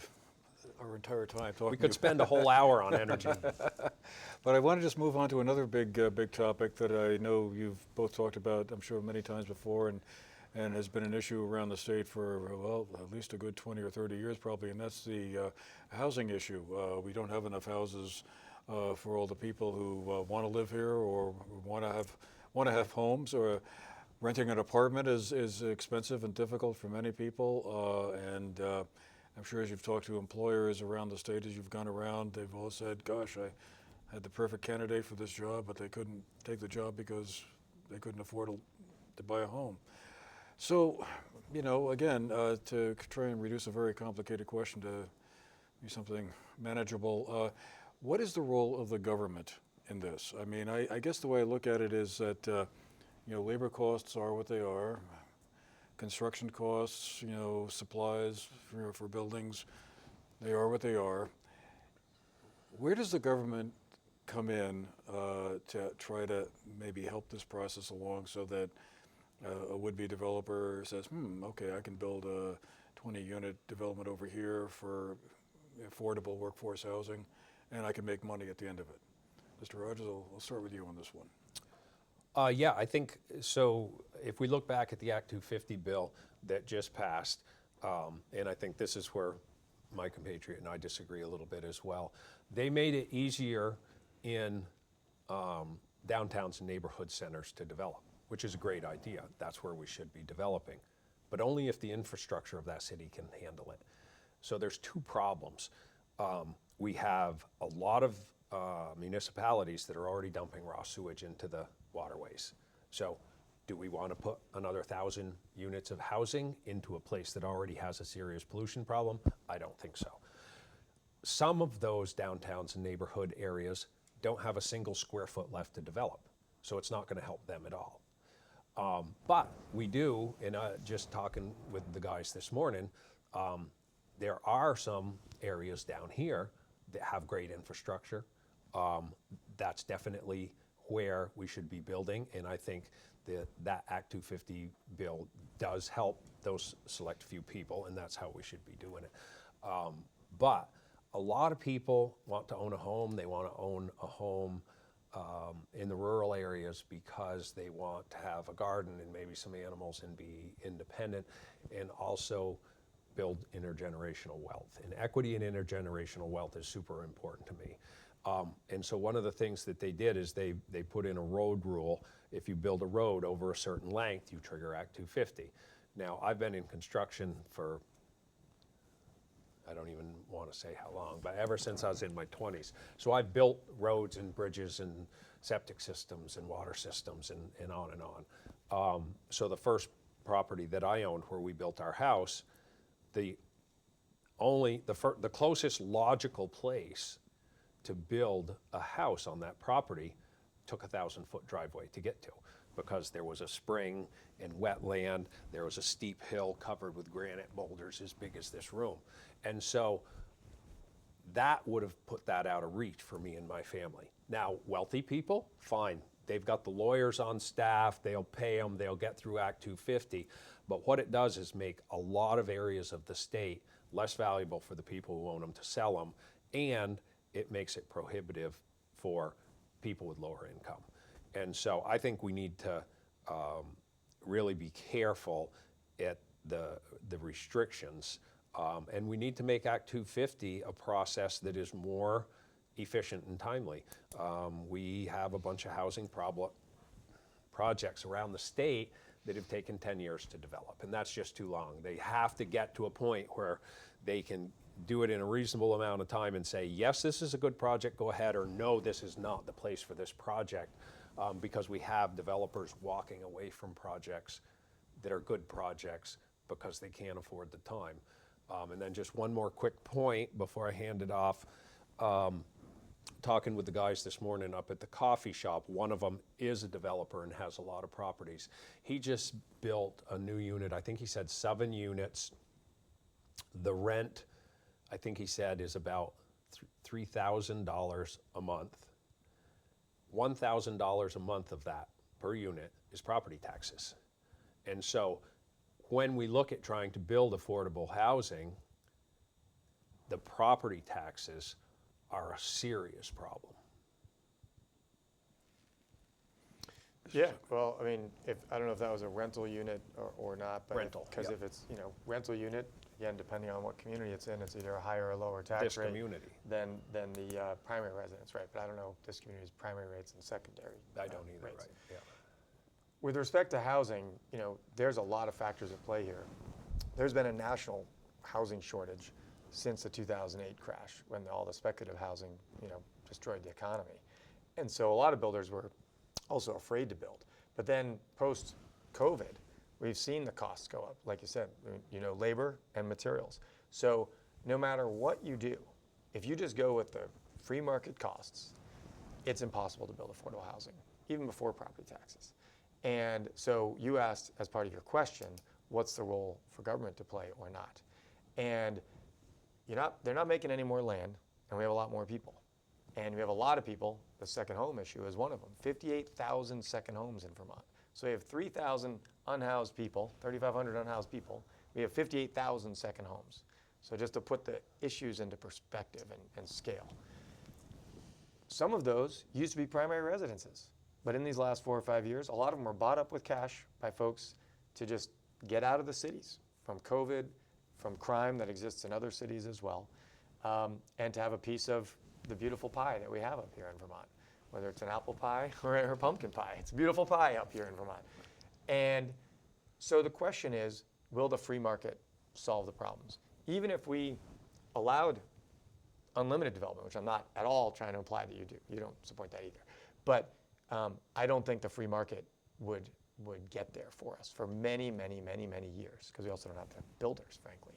our entire time talking. We could spend a whole hour on energy. But I want to just move on to another big topic that I know you've both talked about, I'm sure, many times before, and has been an issue around the state for, well, at least a good 20 or 30 years probably, and that's the housing issue. We don't have enough houses for all the people who want to live here or want to have homes. Or renting an apartment is expensive and difficult for many people, and I'm sure as you've talked to employers around the state, as you've gone around, they've all said, gosh, I had the perfect candidate for this job, but they couldn't take the job because they couldn't afford to buy a home. So, you know, again, to try and reduce a very complicated question to be something manageable, what is the role of the government in this? I mean, I guess the way I look at it is that, you know, labor costs are what they are. Construction costs, you know, supplies for buildings, they are what they are. Where does the government come in to try to maybe help this process along so that a would-be developer says, okay, I can build a 20-unit development over here for affordable workforce housing, and I can make money at the end of it. Mr. Rodgers, I'll start with you on this one. Yeah, I think so. If we look back at the Act 250 bill that just passed, and I think this is where my compatriot and I disagree a little bit as well, they made it easier in downtowns and neighborhood centers to develop, which is a great idea. That's where we should be developing, but only if the infrastructure of that city can handle it. So there's two problems. We have a lot of municipalities that are already dumping raw sewage into the waterways. So do we want to put another 1,000 units of housing into a place that already has a serious pollution problem? I don't think so. Some of those downtowns and neighborhood areas don't have a single square foot left to develop, so it's not going to help them at all. But we do, and just talking with the guys this morning, there are some areas down here that have great infrastructure. That's definitely where we should be building, and I think that Act 250 bill does help those select few people, and that's how we should be doing it. But a lot of people want to own a home. They want to own a home in the rural areas because they want to have a garden and maybe some animals and be independent, and also build intergenerational wealth. And equity and intergenerational wealth is super important to me. And so one of the things that they did is they put in a road rule. If you build a road over a certain length, you trigger Act 250. Now, I've been in construction for, I don't even want to say how long, but ever since I was in my 20s. So I've built roads and bridges and septic systems and water systems and on and on. So the first property that I owned where we built our house, the closest logical place to build a house on that property took a 1,000-foot driveway to get to, because there was a spring and wetland, there was a steep hill covered with granite boulders as big as this room. And so that would have put that out of reach for me and my family. Now, wealthy people, fine. They've got the lawyers on staff, they'll pay them, they'll get through Act 250. But what it does is make a lot of areas of the state less valuable for the people who own them to sell them, and it makes it prohibitive for people with lower income. And so I think we need to really be careful at the restrictions, and we need to make Act 250 a process that is more efficient and timely. We have a bunch of housing projects around the state that have taken 10 years to develop, and that's just too long. They have to get to a point where they can do it in a reasonable amount of time and say, yes, this is a good project, go ahead, or no, this is not the place for this project, because we have developers walking away from projects that are good projects because they can't afford the time. And then just one more quick point before I hand it off. Talking with the guys this morning up at the coffee shop, one of them is a developer and has a lot of properties. He just built a new unit, I think he said 7 units. The rent, I think he said, is about $3,000 a month. $1,000 a month of that per unit is property taxes. And so when we look at trying to build affordable housing, the property taxes are a serious problem. Yeah, well, I mean, I don't know if that was a rental unit or not, but Rental, because yeah. if it's, rental unit, again, depending on what community it's in, it's either a higher or lower tax This rate community. than the primary residence, right? But I don't know this community's primary rates and secondary. I don't either, rates. right? Yeah. With respect to housing, there's a lot of factors at play here. There's been a national housing shortage since the 2008 crash, when all the speculative housing, destroyed the economy. And so a lot of builders were also afraid to build. But then post-COVID, we've seen the costs go up, like you said, labor and materials. So no matter what you do, if you just go with the free market costs, it's impossible to build affordable housing, even before property taxes. And so you asked, as part of your question, what's the role for government to play or not? And they're not making any more land, and we have a lot more people. And we have a lot of people. The second home issue is one of them. 58,000 second homes in Vermont. So we have 3,000 unhoused people, 3,500 unhoused people. We have 58,000 second homes. So just to put the issues into perspective and scale. some of those used to be primary residences. But in these last 4 or 5 years, a lot of them were bought up with cash by folks to just get out of the cities from COVID, from crime that exists in other cities as well, and to have a piece of the beautiful pie that we have up here in Vermont, whether it's an apple pie or a pumpkin pie. It's a beautiful pie up here in Vermont. And so the question is, will the free market solve the problems? Even if we allowed unlimited development, which I'm not at all trying to imply that you do. You don't support that either. But I don't think the free market would get there for us for many, many, many, many years, because we also don't have the builders, frankly.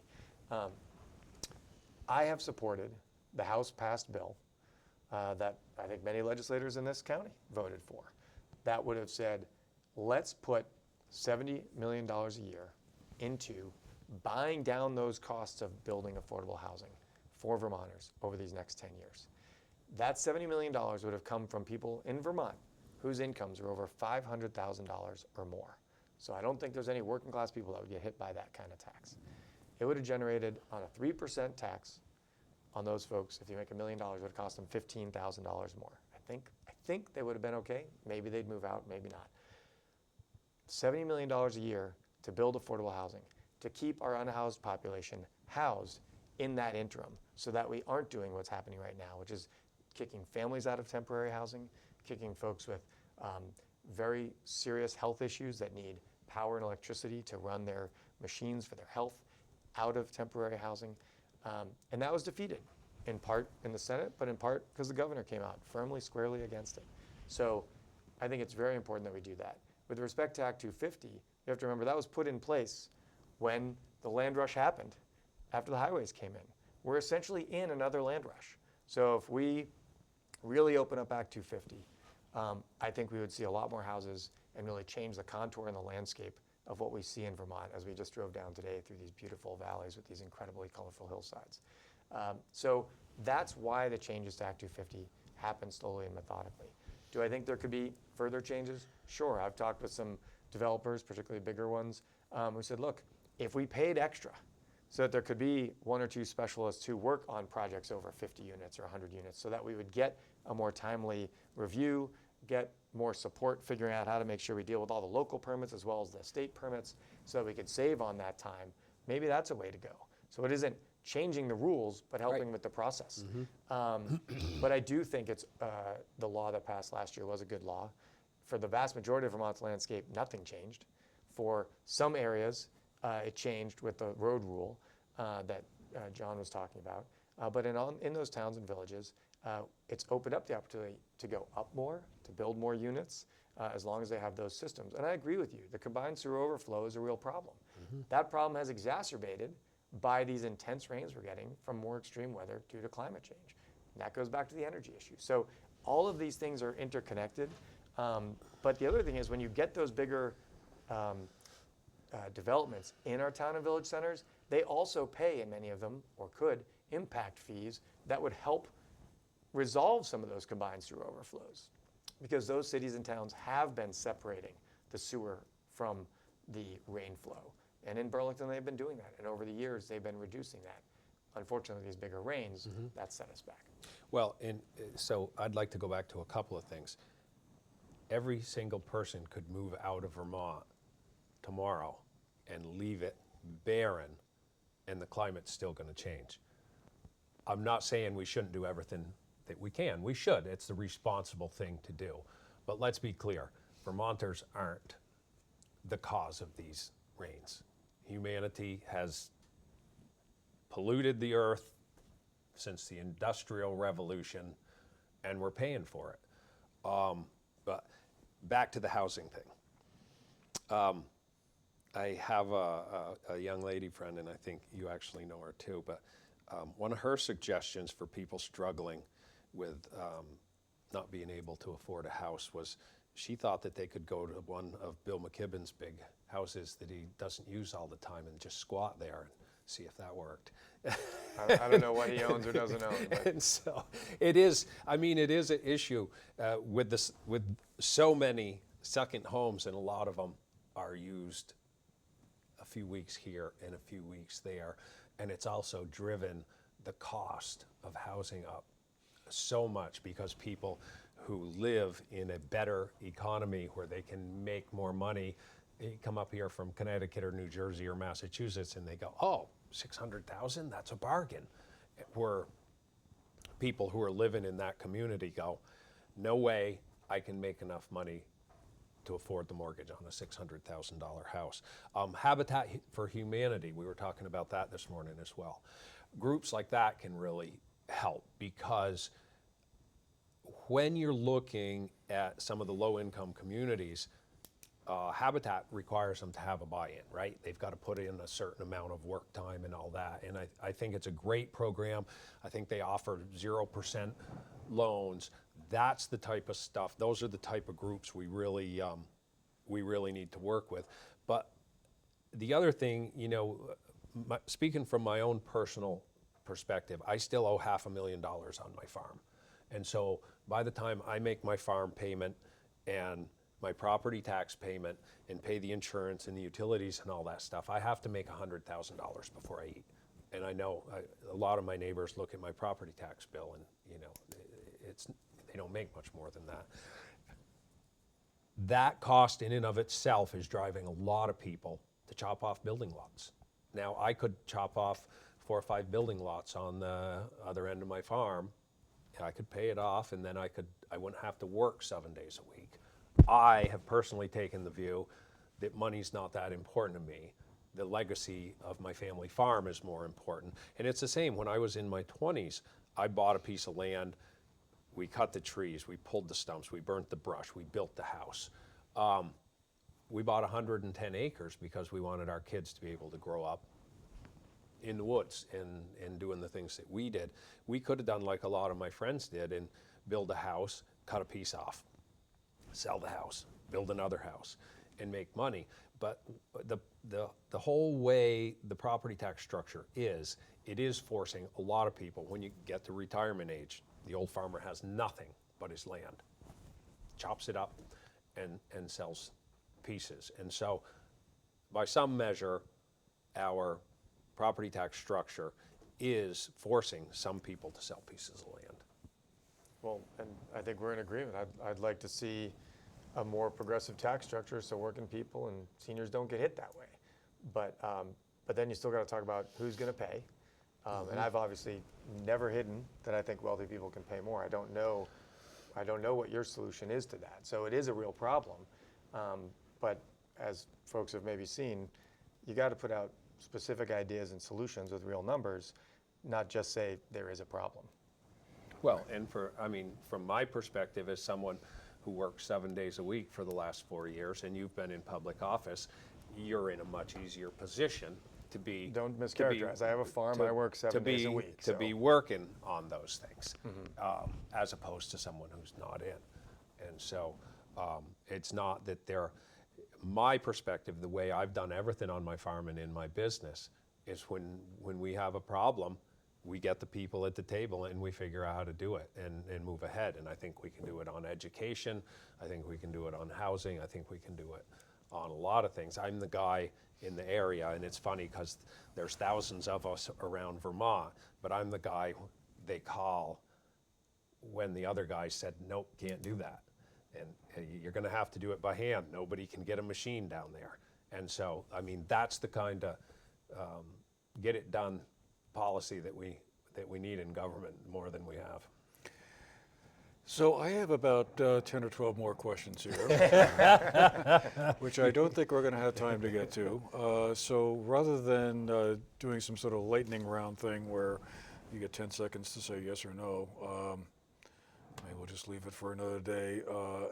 I have supported the House-passed bill that I think many legislators in this county voted for. That would have said, let's put $70 million a year into buying down those costs of building affordable housing for Vermonters over these next 10 years. That $70 million would have come from people in Vermont whose incomes are over $500,000 or more. So I don't think there's any working class people that would get hit by that kind of tax. It would have generated on a 3% tax on those folks, if you make $1 million, it would have cost them $15,000 more. I think they would have been okay. Maybe they'd move out, maybe not. $70 million a year to build affordable housing, to keep our unhoused population housed in that interim, so that we aren't doing what's happening right now, which is kicking families out of temporary housing, kicking folks with very serious health issues that need power and electricity to run their machines for their health out of temporary housing. And that was defeated, in part in the Senate, but in part because the governor came out firmly, squarely against it. So I think it's very important that we do that. With respect to Act 250, you have to remember that was put in place when the land rush happened, after the highways came in. We're essentially in another land rush. So if we really open up Act 250, I think we would see a lot more houses and really change the contour and the landscape of what we see in Vermont as we just drove down today through these beautiful valleys with these incredibly colorful hillsides. So that's why the changes to Act 250 happen slowly and methodically. Do I think there could be further changes? Sure. I've talked with some developers, particularly bigger ones, who said, look, if we paid extra so that there could be 1 or 2 specialists who work on projects over 50 units or 100 units, so that we would get a more timely review, get more support figuring out how to make sure we deal with all the local permits as well as the state permits, so that we could save on that time, maybe that's a way to go. So it isn't changing the rules, but helping with the process. But I do think it's the law that passed last year was a good law. For the vast majority of Vermont's landscape, nothing changed. For some areas, it changed with the road rule that John was talking about. But in those towns and villages, it's opened up the opportunity to go up more, to build more units, as long as they have those systems. And I agree with you. The combined sewer overflow is a real problem. That problem has exacerbated by these intense rains we're getting from more extreme weather due to climate change. And that goes back to the energy issue. So all of these things are interconnected. But the other thing is, when you get those bigger developments in our town and village centers, they also pay, in many of them, or could, impact fees that would help resolve some of those combined sewer overflows. Because those cities and towns have been separating the sewer from the rain flow. And in Burlington, they've been doing that. And over the years, they've been reducing that. Unfortunately, these bigger rains, that set us back. Well, so I'd like to go back to a couple of things. Every single person could move out of Vermont tomorrow and leave it barren, and the climate's still going to change. I'm not saying we shouldn't do everything that we can. We should. It's the responsible thing to do. But let's be clear, Vermonters aren't the cause of these rains. Humanity has polluted the earth since the Industrial Revolution, and we're paying for it. But back to the housing thing. I have a young lady friend, and I think you actually know her too, but one of her suggestions for people struggling with not being able to afford a house was she thought that they could go to one of Bill McKibben's big houses that he doesn't use all the time and just squat there and see if that worked. I don't know what he owns or doesn't own. But. And so it is, I mean, it is an issue with so many second homes, and a lot of them are used a few weeks here and a few weeks there. And it's also driven the cost of housing up so much because people who live in a better economy where they can make more money, they come up here from Connecticut or New Jersey or Massachusetts and they go, oh, 600,000, that's a bargain. Where people who are living in that community go, no way I can make enough money to afford the mortgage on a $600,000 house. Habitat for Humanity, we were talking about that this morning as well. Groups like that can really help because when you're looking at some of the low-income communities, Habitat requires them to have a buy-in, right? They've got to put in a certain amount of work time and all that. And I think it's a great program. I think they offer 0% loans. That's the type of stuff. Those are the type of groups we really need to work with. But the other thing, you know, speaking from my own personal perspective, I still owe $500,000 on my farm. And so by the time I make my farm payment and my property tax payment and pay the insurance and the utilities and all that stuff, I have to make $100,000 before I eat. And I know a lot of my neighbors look at my property tax bill and, you know, they don't make much more than that. That cost in and of itself is driving a lot of people to chop off building lots. Now, I could chop off 4 or 5 building lots on the other end of my farm. I could pay it off and then I wouldn't have to work 7 days a week. I have personally taken the view that money's not that important to me. The legacy of my family farm is more important. And it's the same, when I was in my 20s, I bought a piece of land, we cut the trees, we pulled the stumps, we burnt the brush, we built the house. We bought 110 acres because we wanted our kids to be able to grow up in the woods and doing the things that we did. We could have done like a lot of my friends did and build a house, cut a piece off, sell the house, build another house, and make money. But the whole way the property tax structure is, it is forcing a lot of people, when you get to retirement age, the old farmer has nothing but his land, chops it up and sells pieces. And so by some measure, our property tax structure is forcing some people to sell pieces of land. Well, and I think we're in agreement. I'd like to see a more progressive tax structure so working people and seniors don't get hit that way. But then you still got to talk about who's going to pay. And I've obviously never hidden that I think wealthy people can pay more. I don't know what your solution is to that. So it is a real problem. But as folks have maybe seen, you got to put out specific ideas and solutions with real numbers, not just say there is a problem. Well, and from my perspective as someone who worked 7 days a week for the last 4 years, and you've been in public office, you're in a much easier position to be. Don't mischaracterize. I have a farm. I work 7 days a week. To be working on those things, as opposed to someone who's not in. And so it's not that they're. My perspective, the way I've done everything on my farm and in my business, is when we have a problem, we get the people at the table and we figure out how to do it and move ahead. And I think we can do it on education. I think we can do it on housing. I think we can do it on a lot of things. I'm the guy in the area, and it's funny because there's thousands of us around Vermont, but I'm the guy they call when the other guy said, nope, can't do that. And you're going to have to do it by hand. Nobody can get a machine down there. And so, that's the kind of get it done policy that we need in government more than we have. So I have about 10 or 12 more questions here, which I don't think we're going to have time to get to. So rather than doing some sort of lightning round thing where you get 10 seconds to say yes or no, maybe we'll just leave it for another day.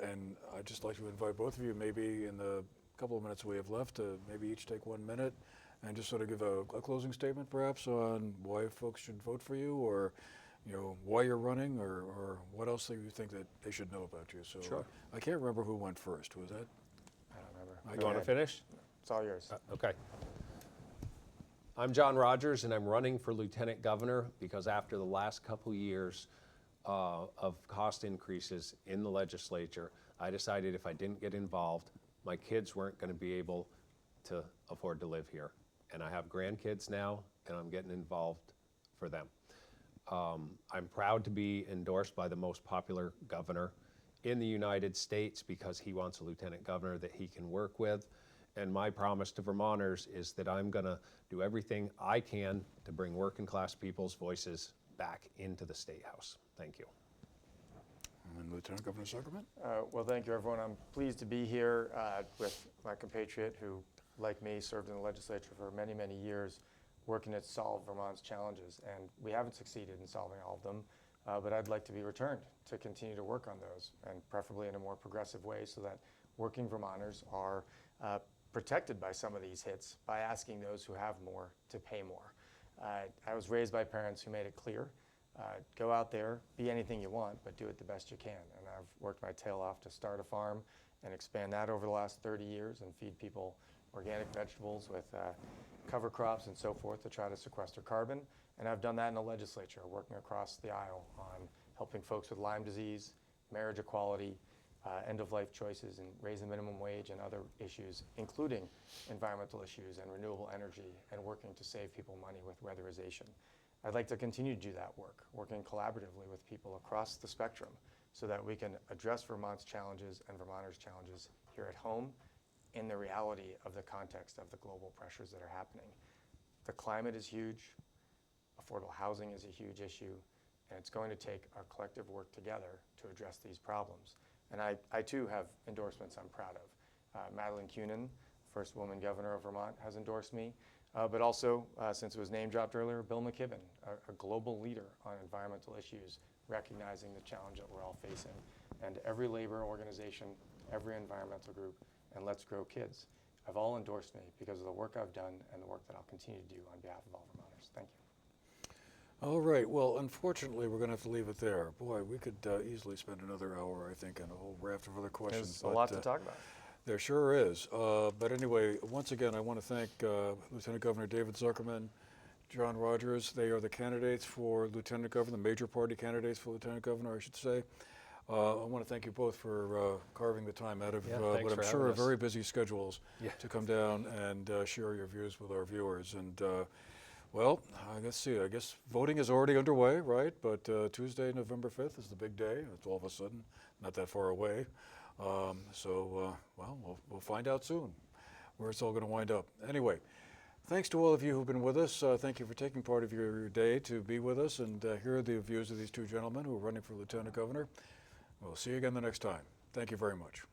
And I'd just like to invite both of you, maybe in the couple of minutes we have left, to maybe each take 1 minute and just sort of give a closing statement perhaps on why folks should vote for you, or why you're running, or what else you think that they should know about you. So Sure. I can't remember who went first. Was that? I don't remember. You want to finish? It's all yours. Okay. I'm John Rodgers, and I'm running for Lieutenant Governor because after the last couple years of cost increases in the legislature, I decided if I didn't get involved, my kids weren't going to be able to afford to live here. And I have grandkids now, and I'm getting involved for them. I'm proud to be endorsed by the most popular governor in the United States because he wants a lieutenant governor that he can work with. And my promise to Vermonters is that I'm going to do everything I can to bring working class people's voices back into the State House. Thank you. And Lieutenant Governor Zuckerman? Well, thank you, everyone. I'm pleased to be here with my compatriot who, like me, served in the legislature for many, many years, working to solve Vermont's challenges. And we haven't succeeded in solving all of them, but I'd like to be returned to continue to work on those, and preferably in a more progressive way so that working Vermonters are protected by some of these hits by asking those who have more to pay more. I was raised by parents who made it clear, go out there, be anything you want, but do it the best you can. And I've worked my tail off to start a farm and expand that over the last 30 years and feed people organic vegetables with cover crops and so forth to try to sequester carbon. And I've done that in the legislature, working across the aisle on helping folks with Lyme disease, marriage equality, end-of-life choices, and raise the minimum wage and other issues, including environmental issues and renewable energy, and working to save people money with weatherization. I'd like to continue to do that work, working collaboratively with people across the spectrum so that we can address Vermont's challenges and Vermonters' challenges here at home in the reality of the context of the global pressures that are happening. The climate is huge, affordable housing is a huge issue, and it's going to take our collective work together to address these problems. And I too have endorsements I'm proud of. Madeleine Kunin, first woman governor of Vermont, has endorsed me, but also, since it was name dropped earlier, Bill McKibben, a global leader on environmental issues, recognizing the challenge that we're all facing. And every labor organization, every environmental group, and Let's Grow Kids have all endorsed me because of the work I've done and the work that I'll continue to do on behalf of all Vermonters. Thank you. All right, well, unfortunately, we're going to have to leave it there. Boy, we could easily spend another hour, I think, on a whole raft of other questions. There's a lot to talk about. There sure is. But anyway, once again, I want to thank Lieutenant Governor David Zuckerman, John Rodgers. They are the candidates for Lieutenant Governor, the major party candidates for Lieutenant Governor, I should say. I want to thank you both for carving the time out of what I'm sure are very busy schedules to come down and share your views with our viewers. And well, I guess voting is already underway, right? But Tuesday, November 5th is the big day. It's all of a sudden not that far away. Well, we'll find out soon where it's all going to wind up. Anyway, thanks to all of you who've been with us. Thank you for taking part of your day to be with us and hear the views of these two gentlemen who are running for Lieutenant Governor. We'll see you again the next time. Thank you very much.